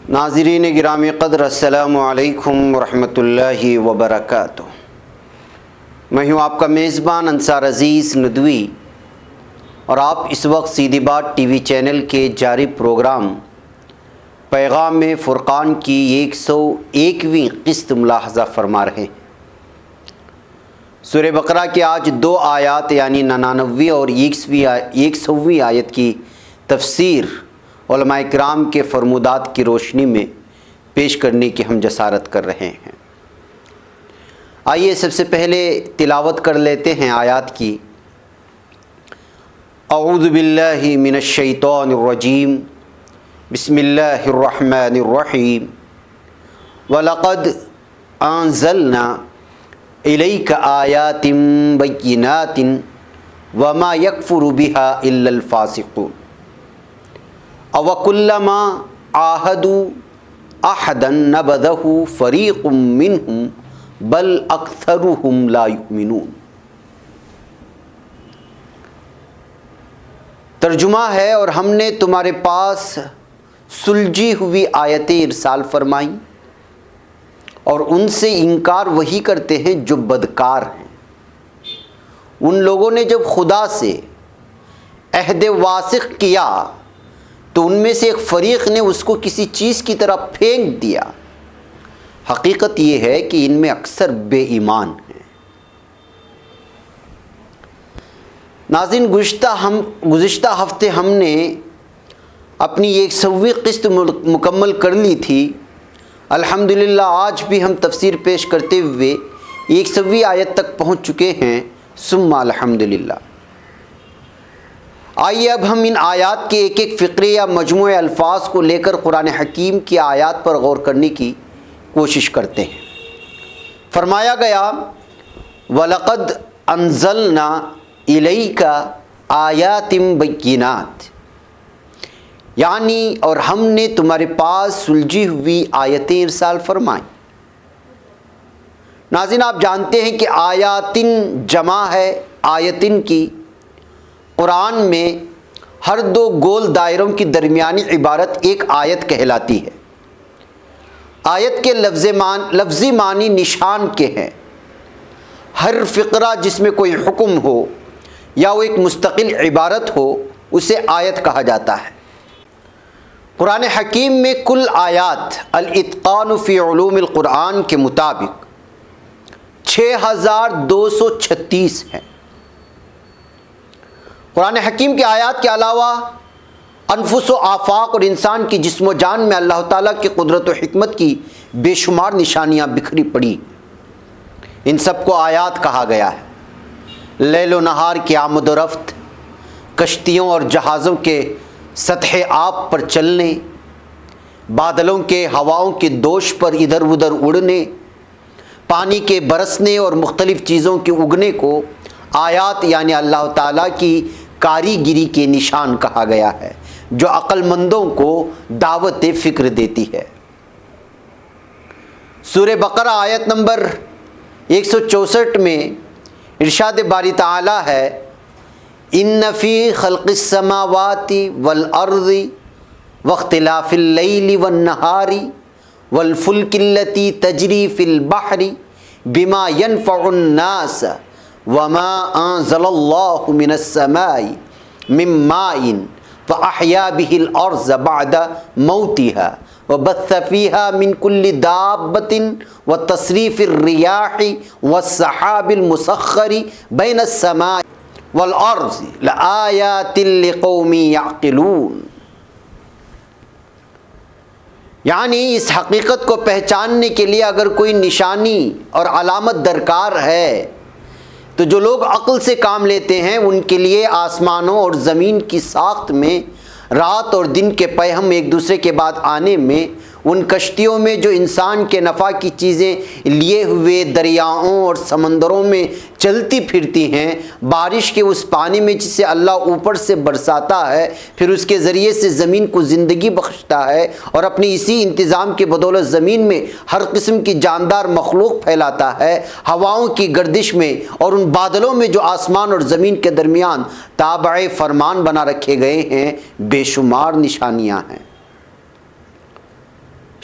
ناظرین گرامی قدر، السلام علیکم ورحمۃ اللہ وبرکاتہ۔ میں ہوں آپ کا میزبان انصار عزیز ندوی، اور آپ اس وقت سیدھی بات ٹی وی چینل کے جاری پروگرام پیغام فرقان کی 101ویں قسط ملاحظہ فرما رہے ہیں۔ سورہ بقرہ کے آج 2 آیات یعنی 99ویں اور 100ویں آیت کی تفسیر علماء کرام کے فرمودات کی روشنی میں پیش کرنے کی ہم جسارت کر رہے ہیں۔ آئیے سب سے پہلے تلاوت کر لیتے ہیں آیات کی۔ اعوذ باللہ من الشیطان الرجیم، بسم اللہ الرحمن الرحیم۔ وَلَقَدْ أَنزَلْنَا إِلَيْكَ آيَاتٍ بَيِّنَاتٍ وَمَا يَكْفُرُ بِهَا إِلَّا الْفَاسِقُونَ أَوَكُلَّمَا عَاهَدُوا أَحَدًا نَبَذَهُ فَرِيقٌ مِّنْهُمْ بَلْ أَكْثَرُهُمْ لَا يُؤْمِنُونَ۔ ترجمہ ہے، اور ہم نے تمہارے پاس سلجھی ہوئی آیتیں ارسال فرمائیں، اور ان سے انکار وہی کرتے ہیں جو بدکار ہیں۔ ان لوگوں نے جب خدا سے عہد واثق کیا تو ان میں سے ایک فریق نے اس کو کسی چیز کی طرح پھینک دیا۔ حقیقت یہ ہے کہ ان میں اکثر بے ایمان ہیں۔ ناظرین، گزشتہ ہفتے ہم نے اپنی 100ویں قسط مکمل کر لی تھی۔ الحمدللہ آج بھی ہم تفسیر پیش کرتے ہوئے 100ویں آیت تک پہنچ چکے ہیں۔ ثم الحمدللہ۔ آئیے اب ہم ان آیات کے ایک ایک فقرے یا مجموعے الفاظ کو لے کر قرآن حکیم کی آیات پر غور کرنے کی کوشش کرتے ہیں۔ فرمایا گیا وَلَقَدْ أَنزَلْنَا إِلَيْكَ آيَاتٍ بَيِّنَاتٍ، یعنی اور ہم نے تمہارے پاس سلجھی ہوئی آیتیں ارسال فرمائیں۔ ناظرین، آپ جانتے ہیں کہ آیاتن جمع ہے آیتن کی۔ قرآن میں ہر 2 گول دائروں کی درمیانی عبارت ایک آیت کہلاتی ہے۔ آیت کے لفظی معنی نشان کے ہیں۔ ہر فقرہ جس میں کوئی حکم ہو یا وہ ایک مستقل عبارت ہو اسے آیت کہا جاتا ہے۔ قرآن حکیم میں کل آیات الاتقان فی علوم القرآن کے مطابق 6236 ہیں۔ قرآن حکیم کی آیات کے علاوہ انفس و آفاق اور انسان کی جسم و جان میں اللہ تعالیٰ کی قدرت و حکمت کی بے شمار نشانیاں بکھری پڑی، ان سب کو آیات کہا گیا ہے۔ لیل و نہار کی آمد و رفت، کشتیوں اور جہازوں کے سطح آب پر چلنے، بادلوں کے ہواؤں کے دوش پر ادھر ادھر اڑنے، پانی کے برسنے اور مختلف چیزوں کے اگنے کو آیات یعنی اللہ تعالیٰ کی کاریگری کے نشان کہا گیا ہے، جو عقل مندوں کو دعوت فکر دیتی ہے۔ سورہ بقرہ آیت نمبر 164 میں ارشاد باری تعالیٰ ہے ان فی خلق السماوات والارض واختلاف اللیل والنہار والفلک التی تجری فی البحر بما ينفع الناس وما انزل اللہ من السماء من ماء فاحیا به الارض بعد موتها وبث فيها من كل دابة وتصريف الرياح والسحاب المسخر بين السماء والارض لآیات لقوم یعقلون۔ یعنی اس حقیقت کو پہچاننے کے لیے اگر کوئی نشانی اور علامت درکار ہے تو جو لوگ عقل سے کام لیتے ہیں ان کے لیے آسمانوں اور زمین کی ساخت میں، رات اور دن کے پیہم ایک دوسرے کے بعد آنے میں، ان کشتیوں میں جو انسان کے نفع کی چیزیں لیے ہوئے دریاؤں اور سمندروں میں چلتی پھرتی ہیں، بارش کے اس پانی میں جسے اللہ اوپر سے برساتا ہے، پھر اس کے ذریعے سے زمین کو زندگی بخشتا ہے، اور اپنی اسی انتظام کی بدولت زمین میں ہر قسم کی جاندار مخلوق پھیلاتا ہے، ہواؤں کی گردش میں اور ان بادلوں میں جو آسمان اور زمین کے درمیان تابع فرمان بنا رکھے گئے ہیں، بے شمار نشانیاں ہیں۔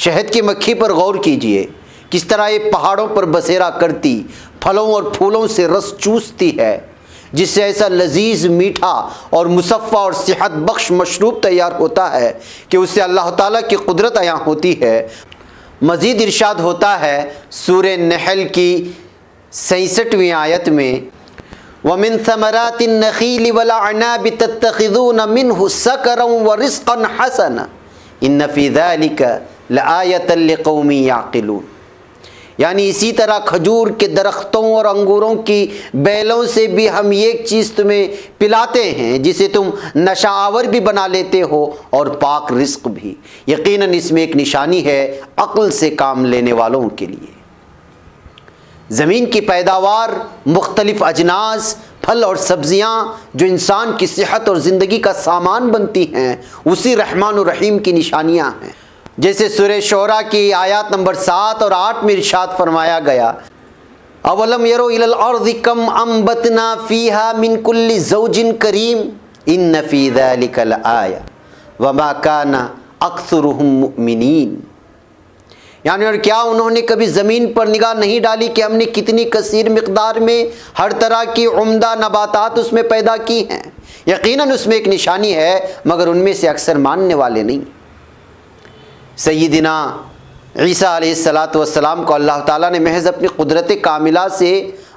شہد کی مکھی پر غور کیجئے، کس طرح یہ پہاڑوں پر بسیرا کرتی، پھلوں اور پھولوں سے رس چوستی ہے، جس سے ایسا لذیذ، میٹھا اور مصفہ اور صحت بخش مشروب تیار ہوتا ہے کہ اس سے اللہ تعالیٰ کی قدرت عیاں ہوتی ہے۔ مزید ارشاد ہوتا ہے سورہ نحل کی 66ویں آیت میں، وَمِن ثَمَرَاتِ النَّخِيلِ وَالْأَعْنَابِ تَتَّخِذُونَ مِنْهُ سَكَرًا وَرِزْقًا حَسَنًا إِنَّ فِي ذَلِكَ لَآیَةً لِقَوْمٍ یعقلون۔ یعنی اسی طرح کھجور کے درختوں اور انگوروں کی بیلوں سے بھی ہم ایک چیز تمہیں پلاتے ہیں جسے تم نشہ آور بھی بنا لیتے ہو اور پاک رزق بھی، یقیناً اس میں ایک نشانی ہے عقل سے کام لینے والوں کے لیے۔ زمین کی پیداوار، مختلف اجناس، پھل اور سبزیاں جو انسان کی صحت اور زندگی کا سامان بنتی ہیں، اسی رحمان الرحیم کی نشانیاں ہیں۔ جیسے سورہ شعراء کی آیات نمبر 7 اور 8 میں ارشاد فرمایا گیا، اولم یروا الی الارض کم انبتنا فیہا من کل زوج کریم ان فی ذلک لآیہ وما کان اکثرهم مؤمنین۔ یعنی اور کیا انہوں نے کبھی زمین پر نگاہ نہیں ڈالی کہ ہم نے کتنی کثیر مقدار میں ہر طرح کی عمدہ نباتات اس میں پیدا کی ہیں؟ یقیناً اس میں ایک نشانی ہے، مگر ان میں سے اکثر ماننے والے نہیں۔ سیدنا عیسیٰ علیہ السلام کو اللہ تعالیٰ نے محض اپنی قدرت کاملہ سے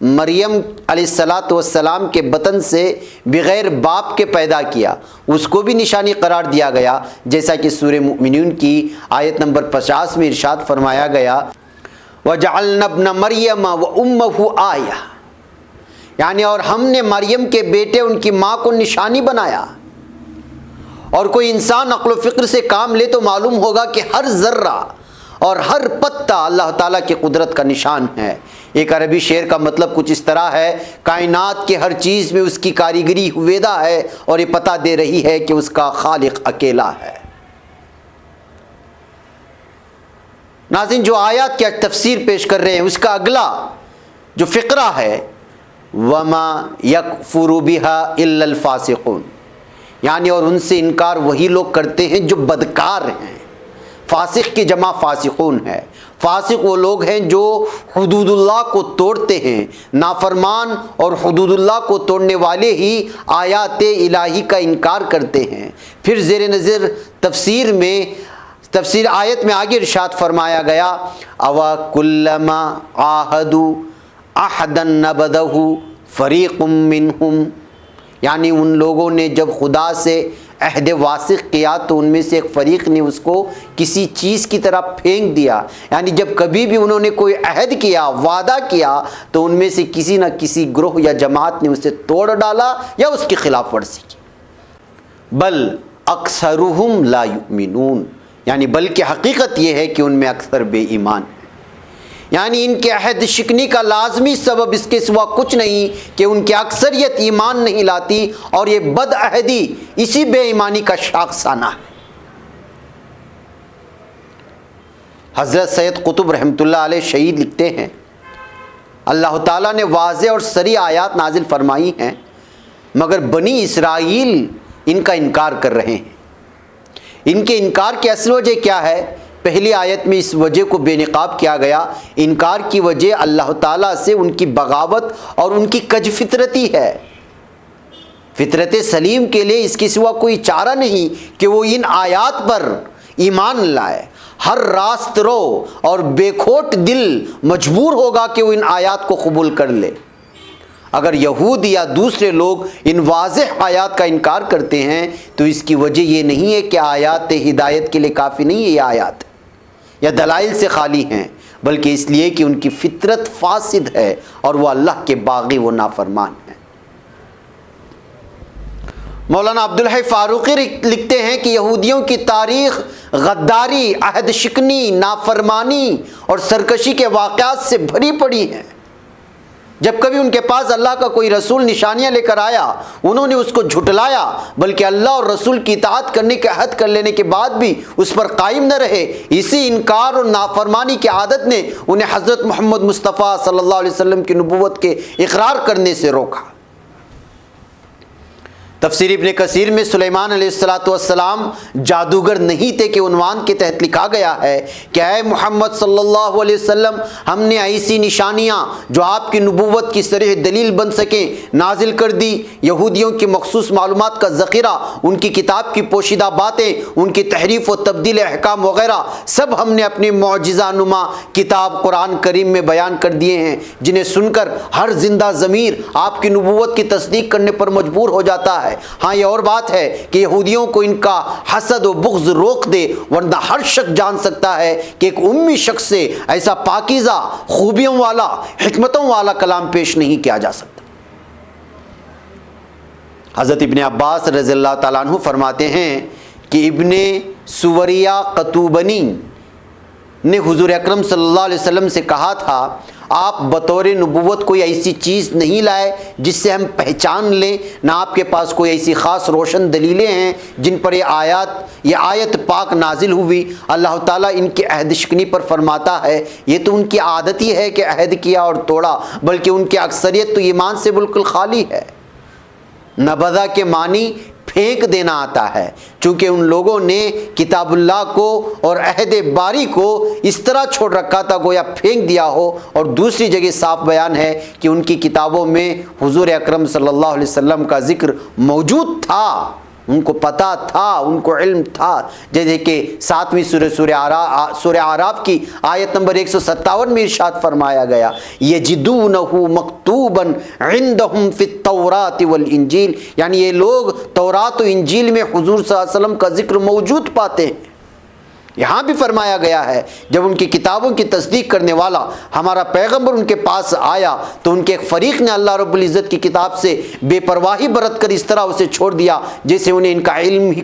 مریم علیہ السلام کے بطن سے بغیر باپ کے پیدا کیا، اس کو بھی نشانی قرار دیا گیا، جیسا کہ سورہ مومنون کی آیت نمبر 50 میں ارشاد فرمایا گیا، وَجَعَلْنَا ابْنَ مَرْيَمَ وَأُمَّهُ آیَةً، یعنی اور ہم نے مریم کے بیٹے ان کی ماں کو نشانی بنایا۔ اور کوئی انسان عقل و فکر سے کام لے تو معلوم ہوگا کہ ہر ذرہ اور ہر پتہ اللہ تعالیٰ کی قدرت کا نشان ہے۔ ایک عربی شعر کا مطلب کچھ اس طرح ہے، کائنات کے ہر چیز میں اس کی کاریگری ہویدہ ہے اور یہ پتہ دے رہی ہے کہ اس کا خالق اکیلا ہے۔ ناظرین، جو آیات کی تفسیر پیش کر رہے ہیں اس کا اگلا جو فقرہ ہے، وَمَا يَكْفُرُ بِهَا إِلَّا الْفَاسِقُونَ، یعنی اور ان سے انکار وہی لوگ کرتے ہیں جو بدکار ہیں۔ فاسق کی جمع فاسقون ہے۔ فاسق وہ لوگ ہیں جو حدود اللہ کو توڑتے ہیں، نافرمان اور حدود اللہ کو توڑنے والے ہی آیات الہی کا انکار کرتے ہیں۔ پھر زیر نظر تفسیر آیت میں آگے ارشاد فرمایا گیا، اَوَا كُلَّمَا عَاهَدُوا عَهْدًا نَبَذَهُ فَرِيقٌ مِّنْهُمْ، یعنی ان لوگوں نے جب خدا سے عہد واثق کیا تو ان میں سے ایک فریق نے اس کو کسی چیز کی طرح پھینک دیا، یعنی جب کبھی بھی انہوں نے کوئی عہد کیا، وعدہ کیا، تو ان میں سے کسی نہ کسی گروہ یا جماعت نے اسے توڑ ڈالا یا اس کی خلاف ورزی کی۔ بل اکثرهم لا یؤمنون، یعنی بلکہ حقیقت یہ ہے کہ ان میں اکثر بے ایمان ہیں۔ یعنی ان کے عہد شکنی کا لازمی سبب اس کے سوا کچھ نہیں کہ ان کی اکثریت ایمان نہیں لاتی، اور یہ بد عہدی اسی بے ایمانی کا شاخسانہ ہے۔ حضرت سید قطب رحمۃ اللہ علیہ شہید لکھتے ہیں، اللہ تعالیٰ نے واضح اور صریح آیات نازل فرمائی ہیں، مگر بنی اسرائیل ان کا انکار کر رہے ہیں۔ ان کے انکار کی اصل وجہ کیا ہے؟ پہلی آیت میں اس وجہ کو بے نقاب کیا گیا۔ انکار کی وجہ اللہ تعالیٰ سے ان کی بغاوت اور ان کی کج فطرتی ہے۔ فطرت سلیم کے لیے اس کے سوا کوئی چارہ نہیں کہ وہ ان آیات پر ایمان لائے۔ ہر راست رو اور بے کھوٹ دل مجبور ہوگا کہ وہ ان آیات کو قبول کر لے۔ اگر یہود یا دوسرے لوگ ان واضح آیات کا انکار کرتے ہیں تو اس کی وجہ یہ نہیں ہے کہ آیات ہدایت کے لیے کافی نہیں ہے، یہ آیات یا دلائل سے خالی ہیں، بلکہ اس لیے کہ ان کی فطرت فاسد ہے اور وہ اللہ کے باغی و نافرمان ہیں۔ مولانا عبدالحی فاروقی لکھتے ہیں کہ یہودیوں کی تاریخ غداری، عہد شکنی، نافرمانی اور سرکشی کے واقعات سے بھری پڑی ہے۔ جب کبھی ان کے پاس اللہ کا کوئی رسول نشانیاں لے کر آیا، انہوں نے اس کو جھٹلایا، بلکہ اللہ اور رسول کی اطاعت کرنے کے عہد کر لینے کے بعد بھی اس پر قائم نہ رہے۔ اسی انکار اور نافرمانی کی عادت نے انہیں حضرت محمد مصطفیٰ صلی اللہ علیہ وسلم کی نبوت کے اقرار کرنے سے روکا۔ تفسیر ابن کثیر میں سلیمان علیہ السلام جادوگر نہیں تھے کہ عنوان کے تحت لکھا گیا ہے کہ اے محمد صلی اللہ علیہ وسلم، ہم نے ایسی نشانیاں جو آپ کی نبوت کی صریح دلیل بن سکیں نازل کر دی۔ یہودیوں کی مخصوص معلومات کا ذخیرہ، ان کی کتاب کی پوشیدہ باتیں، ان کی تحریف و تبدیل احکام وغیرہ سب ہم نے اپنی معجزہ نما کتاب قرآن کریم میں بیان کر دیے ہیں، جنہیں سن کر ہر زندہ ضمیر آپ کی نبوت کی تصدیق کرنے پر مجبور ہو جاتا ہے۔ ہاں یہ اور بات ہے کہ یہودیوں کو ان کا حسد و بغض روک دے، ورنہ ہر شخص جان سکتا ہے کہ ایک امی شخص سے ایسا پاکیزہ، خوبیوں والا، حکمتوں والا کلام پیش نہیں کیا جا سکتا۔ حضرت ابن عباس رضی اللہ تعالیٰ عنہ فرماتے ہیں کہ ابن سوریہ قطوبنی نے حضور اکرم صلی اللہ علیہ وسلم سے کہا تھا، آپ بطور نبوت کوئی ایسی چیز نہیں لائے جس سے ہم پہچان لیں، نہ آپ کے پاس کوئی ایسی خاص روشن دلیلیں ہیں جن پر یہ آیت پاک نازل ہوئی۔ اللہ تعالیٰ ان کی عہد شکنی پر فرماتا ہے، یہ تو ان کی عادت ہی ہے کہ عہد کیا اور توڑا، بلکہ ان کی اکثریت تو ایمان سے بالکل خالی ہے۔ نبذہ کے معنی پھینک دینا آتا ہے، چونکہ ان لوگوں نے کتاب اللہ کو اور عہد باری کو اس طرح چھوڑ رکھا تھا گویا پھینک دیا ہو۔ اور دوسری جگہ صاف بیان ہے کہ ان کی کتابوں میں حضور اکرم صلی اللہ علیہ وسلم کا ذکر موجود تھا، ان کو پتہ تھا، ان کو علم تھا۔ جیسے کہ 7ویں سورہ اعراف کی آیت نمبر 157 میں ارشاد فرمایا گیا، یجدونہ مکتوبا عندہم فی التوراۃ والانجیل، یعنی یہ لوگ تورات و انجیل میں حضور صلی اللہ علیہ وسلم کا ذکر موجود پاتے ہیں۔ یہاں بھی فرمایا گیا ہے، جب ان کی کتابوں کی تصدیق کرنے والا ہمارا پیغمبر ان کے پاس آیا تو ان کے ایک فریق نے اللہ رب العزت کی کتاب سے بے پرواہی برت کر اس طرح اسے چھوڑ دیا جیسے انہیں ان کا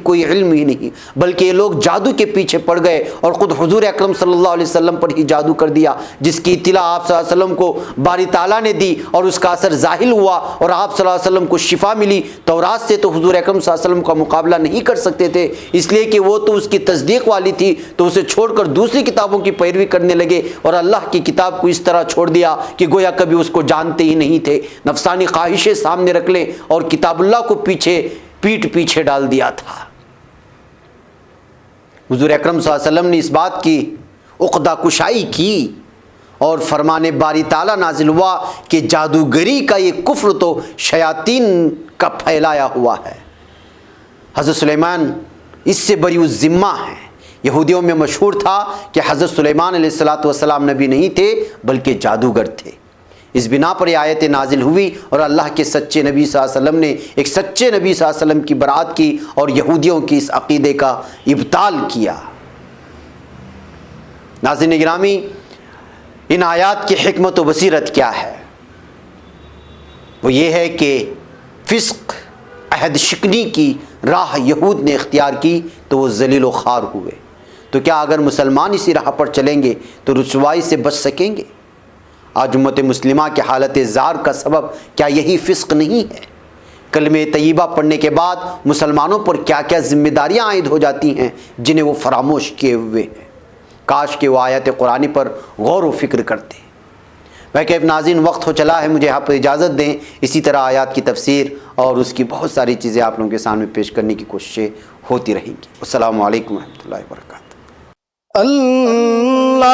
کوئی علم ہی نہیں، بلکہ یہ لوگ جادو کے پیچھے پڑ گئے اور خود حضور اکرم صلی اللہ علیہ وسلم پر ہی جادو کر دیا، جس کی اطلاع آپ صلی اللہ علیہ وسلم کو باری تعالیٰ نے دی اور اس کا اثر ظاہر ہوا اور آپ صلی اللہ علیہ وسلم کو شفا ملی۔ تورات سے تو حضور اکرم صلی اللہ علیہ وسلم کا مقابلہ نہیں کر سکتے تھے، اس لیے کہ وہ تو اس کی تصدیق والی تھی، تو اسے چھوڑ کر دوسری کتابوں کی پیروی کرنے لگے اور اللہ کی کتاب کو اس طرح چھوڑ دیا کہ گویا کبھی اس کو جانتے ہی نہیں تھے۔ نفسانی خواہشیں سامنے رکھ لیں اور کتاب اللہ کو پیچھے ڈال دیا تھا۔ حضور اکرم صلی اللہ علیہ وسلم نے اس بات کی عقدہ کشائی کی اور فرمان باری تعالیٰ نازل ہوا کہ جادوگری کا یہ کفر تو شیاطین کا پھیلایا ہوا ہے۔ حضرت سلیمان اس سے بری الذمہ ہیں۔ یہودیوں میں مشہور تھا کہ حضرت سلیمان علیہ السلام نبی نہیں تھے بلکہ جادوگر تھے۔ اس بنا پر یہ آیت نازل ہوئی اور اللہ کے سچے نبی صلی اللہ علیہ وسلم نے ایک سچے نبی صلی اللہ علیہ وسلم کی برات کی اور یہودیوں کی اس عقیدے کا ابطال کیا۔ ناظرین گرامی، ان آیات کی حکمت و بصیرت کیا ہے؟ وہ یہ ہے کہ فسق، عہد شکنی کی راہ یہود نے اختیار کی تو وہ ذلیل و خوار ہوئے۔ تو کیا اگر مسلمان اسی راہ پر چلیں گے تو رسوائی سے بچ سکیں گے؟ آج امت مسلمہ کی حالت زار کا سبب کیا یہی فسق نہیں ہے؟ کلمہ طیبہ پڑھنے کے بعد مسلمانوں پر کیا کیا ذمہ داریاں عائد ہو جاتی ہیں جنہیں وہ فراموش کیے ہوئے ہیں۔ کاش کہ وہ آیت قرآنی پر غور و فکر کرتے۔ بہرکیف ناظرین، وقت ہو چلا ہے، مجھے یہاں پر اجازت دیں، اسی طرح آیات کی تفسیر اور اس کی بہت ساری چیزیں آپ لوگوں کے سامنے پیش کرنے کی کوششیں ہوتی رہیں گی۔ السلام علیکم ورحمۃ اللہ وبرکاتہ۔ اللہ